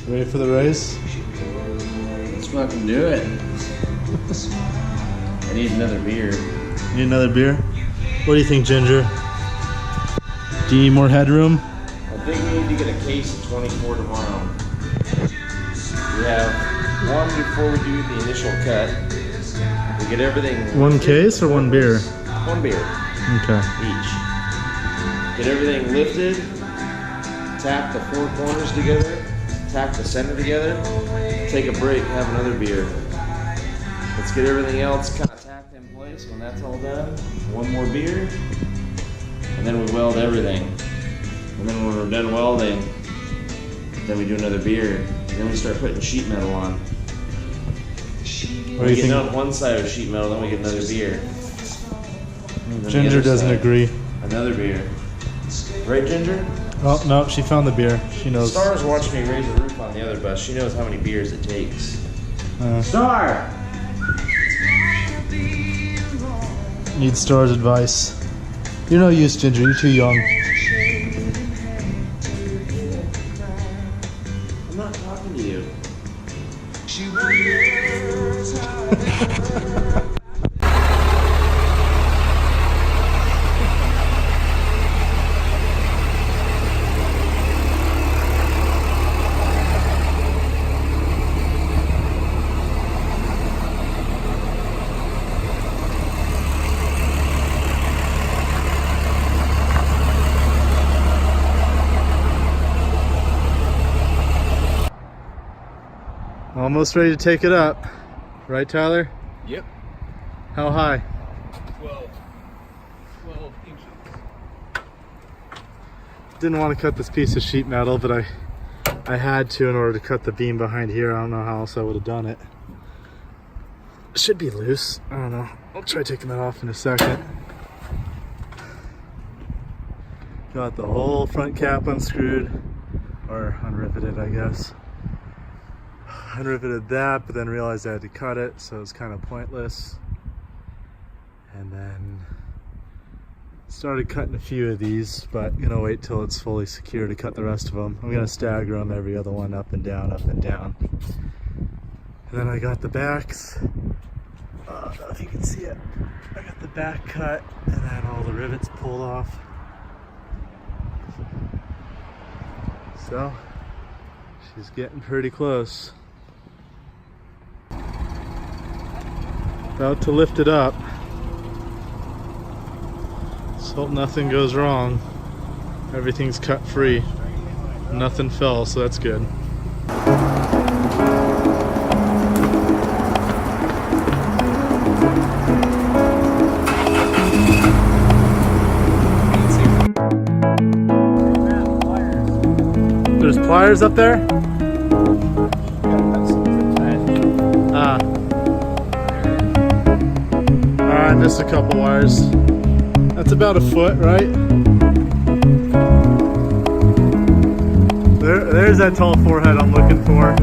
Ready for the race? Let's fucking do it. I need another beer. You need another beer? What do you think, Ginger? Do you need more headroom? I think we need to get a case of 24 tomorrow. We have one before we do the initial cut. We get everything. One case or one beer? One beer. Okay. Each. Get everything lifted. Tap the four corners together. Tap the center together. Take a break. Have another beer. Let's get everything else kind of tacked in place. When that's all done, one more beer. And then we weld everything. And then when we're done welding, then we do another beer. And then we start putting sheet metal on. When we get done one side of sheet metal, then we get another beer. Ginger doesn't agree. Another beer. Right, Ginger? Oh, no, she found the beer. She knows. Star's watching me raise the roof on the other bus. She knows how many beers it takes. Star! Need Star's advice. You're no use, Ginger. You're too young. I'm not talking to you. Almost ready to take it up. Right, Tyler? Yep. How high? 12 inches. Didn't want to cut this piece of sheet metal, but I had to in order to cut the beam behind here. I don't know how else I would have done it. It should be loose. I don't know. I'll try taking that off in a second. Got the whole front cap unscrewed, or unriveted, I guess. Unriveted that, but then realized I had to cut it, so it's kind of pointless. And then started cutting a few of these, but gonna wait till it's fully secure to cut the rest of them. I'm gonna stagger them, every other one up and down, up and down. And then I got the backs. I don't know if you can see it. I got the back cut, and then all the rivets pulled off. So she's getting pretty close. About to lift it up. Let's hope nothing goes wrong. Everything's cut free. Nothing fell, so that's good. There's pliers up there? Just a couple wires. That's about a foot, right? There's that tall forehead I'm looking for.